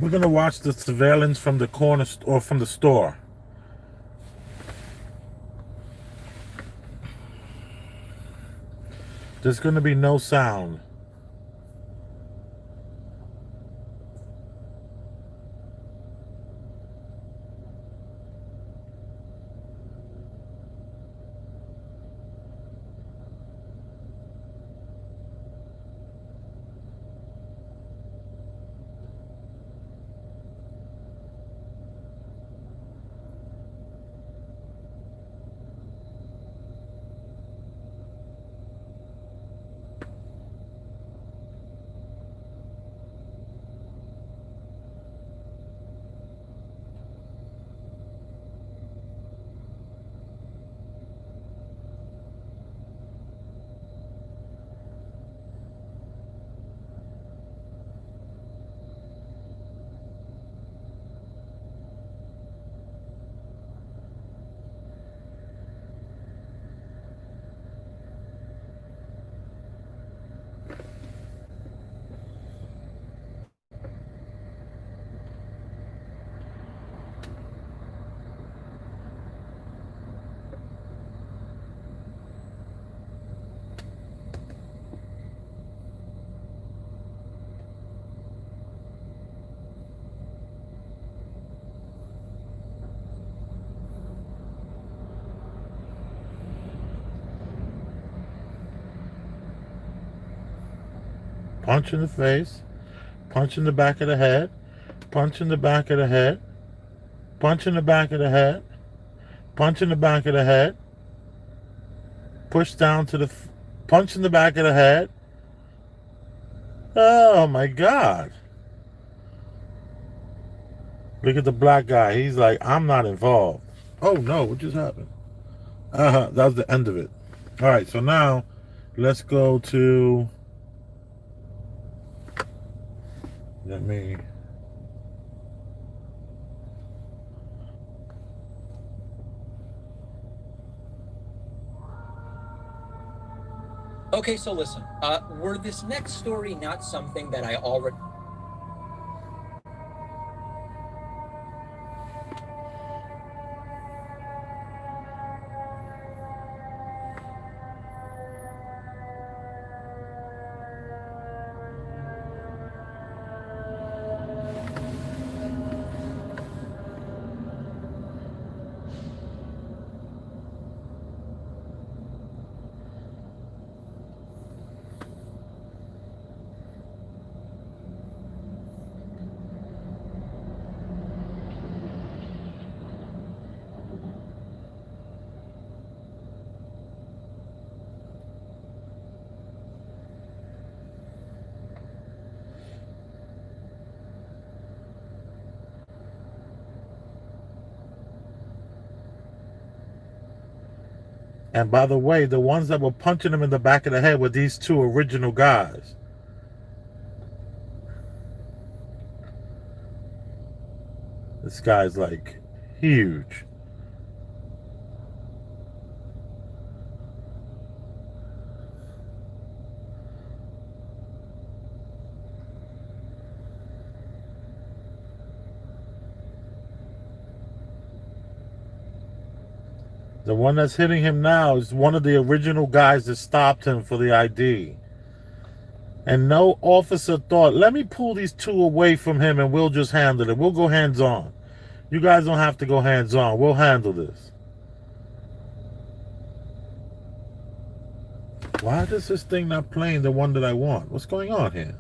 We're gonna watch the surveillance from the corner or from the store. There's gonna be no sound. Punch in the face, punch in the back of the head, punch in the back of the head, punch in the back of the head, punch in the back of the head, push down to the punch in the back of the head. Oh my God. Look at the black guy. He's like, I'm not involved. Oh no, what just happened? That was the end of it. All right, so now let's go to, let me, okay, so listen, were this next story not something that I already... and by the way, the ones that were punching him in the back of the head were these two original guys. This guy's like huge. The one that's hitting him now is one of the original guys that stopped him for the ID. And no officer thought, let me pull these two away from him and we'll just handle it. We'll go hands on. You guys don't have to go hands on. We'll handle this. Why is this thing not playing the one that I want? What's going on here?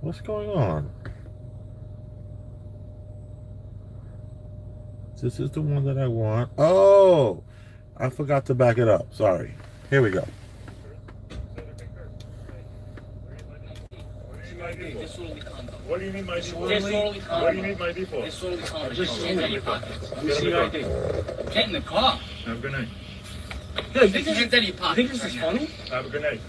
What's going on? This is the one that I want. Oh, I forgot to back it up. Sorry. Here we go. What do you need my ID for? What do you need my ID for? Disorderly conduct. Just hands out your pockets. Let me see your ID. Get in the car. Have a good night. Yo, get your hands out of your pockets. Think this is funny? Have a good night.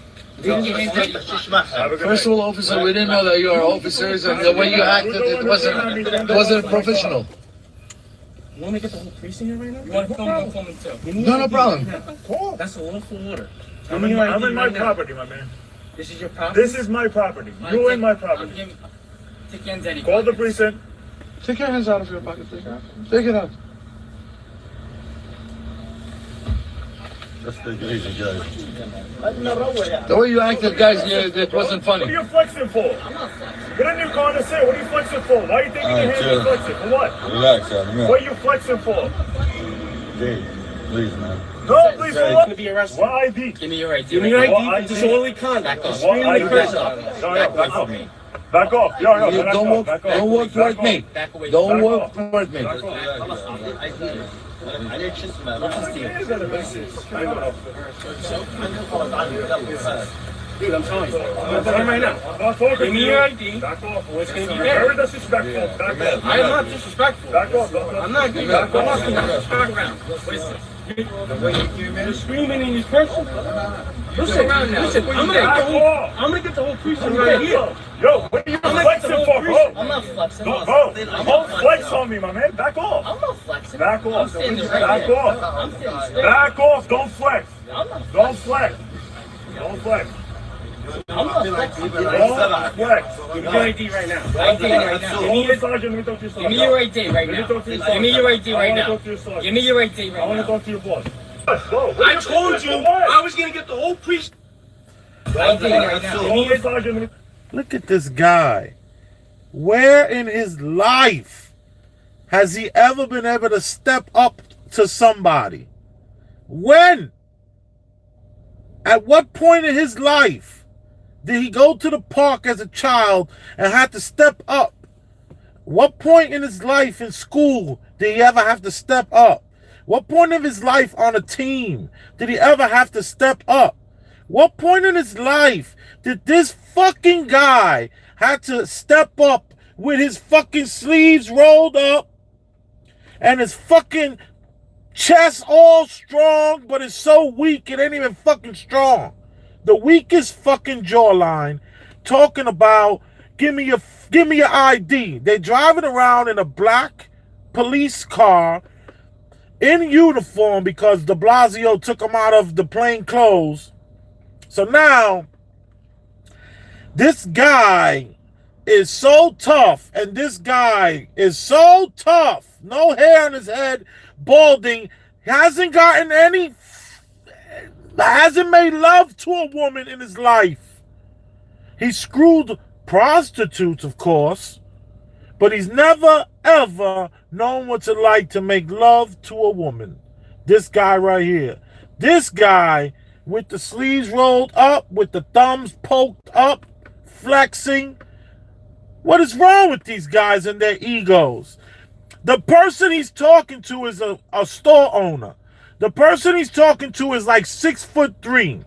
First of all, officer, we didn't know that you are officers, and the way you acted, it wasn't professional. You want me to get the whole precinct here right now? You want to film him too? No problem. Cool. That's a lawful order. I'm in my property, my man. This is your property? This is my property. You're in my property. Take your hands out of your Call the pockets. precinct. Take your hands out of your pocket, please. Take it out. Let's take it easy, guys. The way you acted, guys, it wasn't What funny. are you flexing for? Get in your car and say, what are you flexing for? Why are you thinking your hands are flexing? For what? Relax, man. What are you flexing for? Jay, please, man. No, please, for Gonna what? be arrested. What ID? Give me your ID. Give me your right now. What ID. ID? Disorderly conduct. Back off. What Extremely ID? personal. Back off. Back off. Yo, You don't walk, back off. don't walk Back toward off. me. Back away. Don't Back walk off. toward me. Back off. Dude, I'm telling you. I'm telling you right now. I'm not talking to Give me you. your ID. Back off. What's gonna be You're bad? very disrespectful. Back off. I am not disrespectful. Back off. Don't I'm not giving Back off. background. What is this? You're screaming in his person. Listen, listen, I'm gonna get the whole precinct right here. Yo, what are you flexing for, bro? I'm not flexing. Don't flex on me, my man. Back off. I'm not flexing. Back off. I'm standing right Back here. off. I'm standing straight. Back off. Don't flex. I'm not Don't flex. Don't flex. I'm not flexing. Don't flex. Give me your ID right now. ID right now. Hold the sergeant. Let me talk to your sergeant. Give me your ID right Let me now. talk to your Give me your ID I right wanna now. talk to your sergeant. Give me your ID I right want to now. talk to your boss. I told you I was gonna get the whole precinct. ID right now. Hold the sergeant. Let me Look at this guy. Where in his life has he ever been able to step up to somebody? When? At what point in his life did he go to the park as a child and had to step up? What point in his life in school did he ever have to step up? What point of his life on a team did he ever have to step up? What point in his life did this fucking guy have to step up with his fucking sleeves rolled up and his fucking chest all strong, but it's so weak it ain't even fucking strong? The weakest fucking jawline, talking about give me your ID. They're driving around in a black police car in uniform because de Blasio took them out of the plain clothes. So now, this guy is so tough, and this guy is so tough, no hair on his head, balding, hasn't made love to a woman in his life. He screwed prostitutes, of course, but he's never, ever known what it's like to make love to a woman. This guy right here. This guy with the sleeves rolled up, with the thumbs poked up, flexing. What is wrong with these guys and their egos? The person he's talking to is a store owner. The person he's talking to is like 6'3".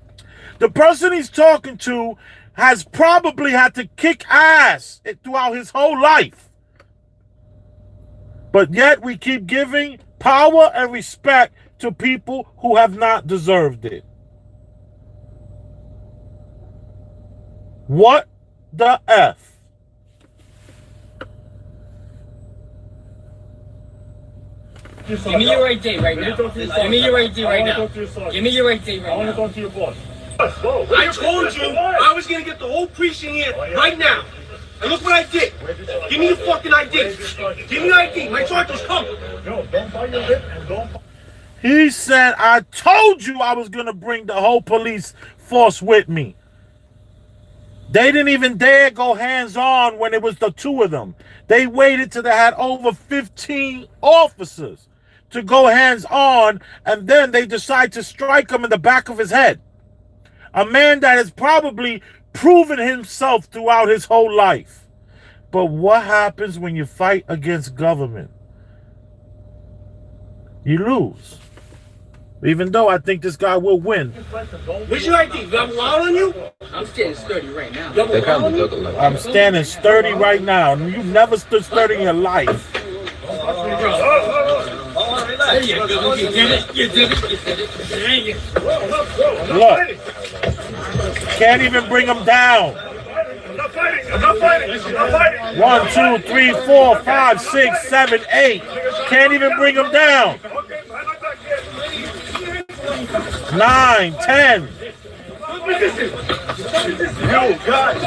The person he's talking to has probably had to kick ass throughout his whole life. But yet we keep giving power and respect to people who have not deserved it. What the F? Give me your ID right now. Give me your ID right now. Give me your ID I want to right now. talk to your boss. I told you I was gonna get the whole precinct here right now. And look what I did. Give me your fucking ID. Give me your ID. My sergeant's coming. No, don't bite your lip and don't. He said, I told you I was going to bring the whole police force with me. They didn't even dare go hands-on when it was the two of them. They waited till they had over 15 officers to go hands-on, and then they decide to strike him in the back of his head. A man that has probably proven himself throughout his whole life. But what happens when you fight against government? You lose. Even though I think this guy will win. Where's your ID? You got a lot on you? I'm standing sturdy right now. You have a lot on you? I'm standing sturdy right now. You never stood sturdy in your life. There you go. You did it. You did it. You did it. There you go. Look. Can't even bring him down. I'm not fighting. I'm not fighting. I'm not fighting. 1, 2, 3, 4, 5, 6, 7, 8. Can't even bring him down. Okay, I like that kid. 9, 10. position. Yo, guys.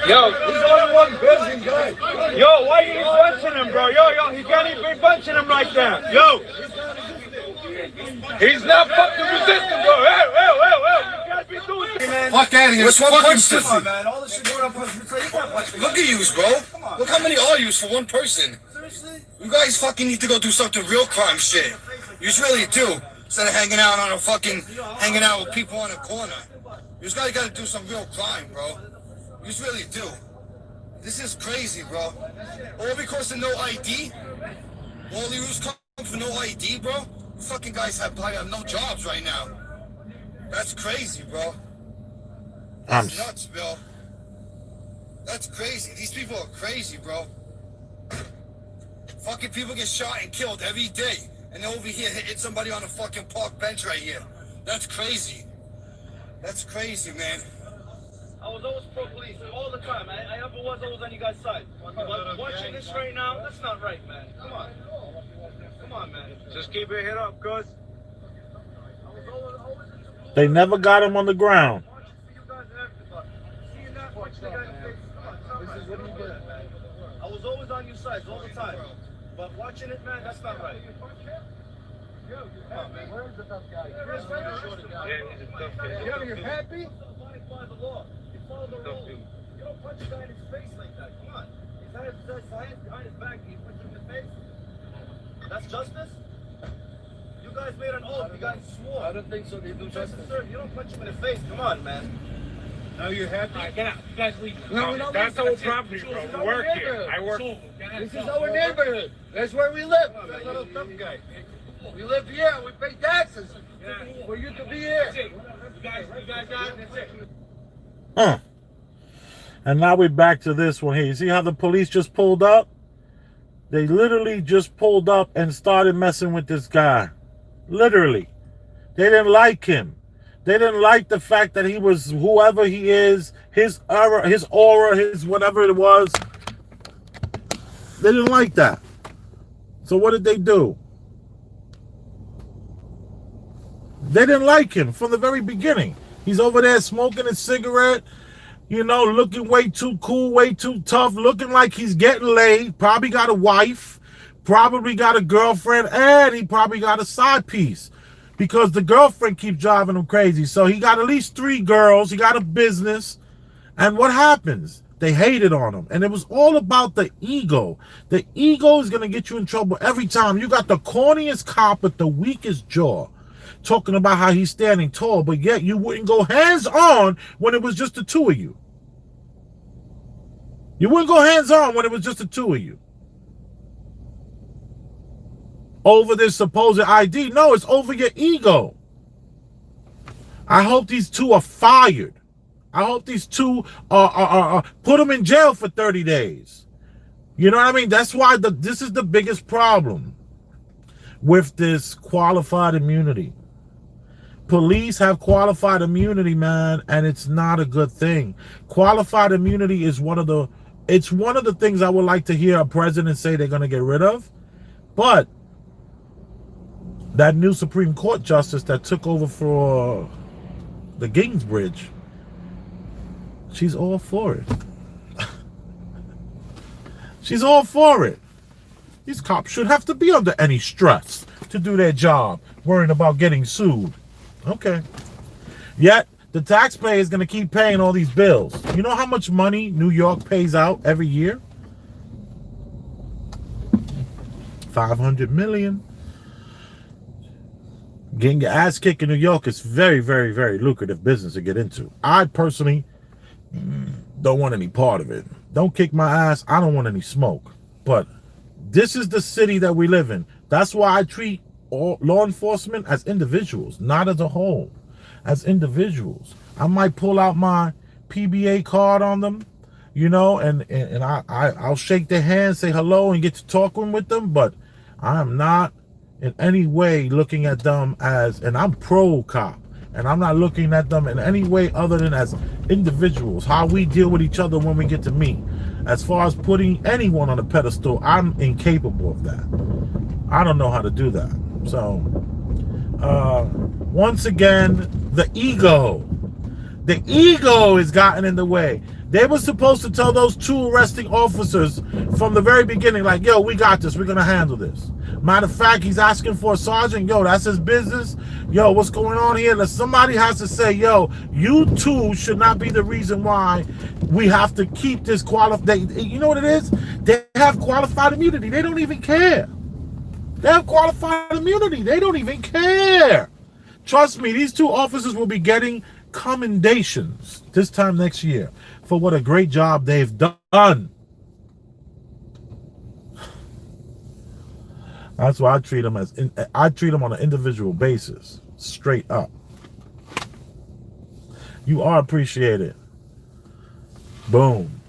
Yo, he's only one person, guys. Yo, why are you bunching him, bro? Yo, he can't even be bunching him like that. Yo. He's not fucking resisting, bro. Hey. You can't be doing this, man. Fuck out of here. What's fucking pussy? Man, all this shit going on, you can't punch me. Look at yous, bro. Look how many are yous for one person. Seriously? You guys fucking need to go do something real crime shit. Yous really do. Instead of hanging out with people on the corner. Yous gotta do some real crime, bro. Yous really do. This is crazy, bro. All because of no ID? All yous come for no ID, bro? You fucking guys probably have no jobs right now. That's crazy, bro. That's nuts, Bill. That's crazy. These people are crazy, bro. Fucking people get shot and killed every day. And they're over here hitting somebody on a fucking park bench right here. That's crazy. That's crazy, man. I was always pro-police all the time. I ever was always on you guys' side. But watching this right now, that's not right, man. Come on. Come on, man. Just keep your head up, cuz. They never got him on the ground. I was always on your side all the time. But watching it, man, that's not right. Where's the tough guy? Yeah, he's a tough guy. You're happy? You follow the law. You follow the rules. You don't punch a guy in his face like that. Come on. He's had his hands behind his back. You punch him in the face. That's justice? You guys made an oath. You guys swore. I don't think so. They do justice. Sir, you don't punch him in the face. Come on, man. Now you're happy? All right, get out. You guys leave. No, that's our property, bro. We work here. I work. This is our neighborhood. That's where we live. That little tough guy. We live here. We pay taxes. For you to be here. That's it. You guys got it. That's it. Huh. And now we're back to this one here. You see how the police just pulled up? They literally just pulled up and started messing with this guy. Literally. They didn't like him. They didn't like the fact that he was whoever he is, his aura, his whatever it was. They didn't like that. So what did they do? They didn't like him from the very beginning. He's over there smoking a cigarette, you know, looking way too cool, way too tough, looking like he's getting laid, probably got a wife, probably got a girlfriend, and he probably got a side piece because the girlfriend keeps driving him crazy. So he got at least 3 girls, he got a business, and what happens? They hated on him, and it was all about the ego. The ego is going to get you in trouble every time. You got the corniest cop with the weakest jaw talking about how he's standing tall, but yet you wouldn't go hands-on when it was just the 2 of you. You wouldn't go hands-on when it was just the 2 of you. Over this supposed ID. No, it's over your ego. I hope these 2 are fired. I hope these 2 are put them in jail for 30 days. You know what I mean? That's why this is the biggest problem with this qualified immunity. Police have qualified immunity, man, and it's not a good thing. Qualified immunity is one of the things I would like to hear a president say they're going to get rid of. But that new Supreme Court justice that took over for the Ginsburg, she's all for it. She's all for it. These cops should have to be under any stress to do their job, worrying about getting sued. Okay. Yet, the taxpayer is going to keep paying all these bills. You know how much money New York pays out every year? $500 million. Getting your ass kicked in New York is very, very, very lucrative business to get into. I personally don't want any part of it. Don't kick my ass. I don't want any smoke. But this is the city that we live in. That's why I treat all law enforcement as individuals, not as a whole. As individuals. I might pull out my PBA card on them, you know, and I'll shake their hand, say hello, and get to talking with them, but I am not in any way looking at them as, and I'm pro-cop, and I'm not looking at them in any way other than as individuals, how we deal with each other when we get to meet. As far as putting anyone on a pedestal, I'm incapable of that. I don't know how to do that. So, once again, The ego. The ego has gotten in the way. They were supposed to tell those 2 arresting officers from the very beginning, like, yo, we got this. We're going to handle this. Matter of fact, he's asking for a sergeant. Yo, that's his business. Yo, what's going on here? Somebody has to say, yo, you 2 should not be the reason why we have to keep this qualified. You know what it is? They have qualified immunity. They don't even care. They have qualified immunity. They don't even care. Trust me, these 2 officers will be getting commendations this time next year for what a great job they've done. That's why I treat them on an individual basis, straight up. You are appreciated. Boom.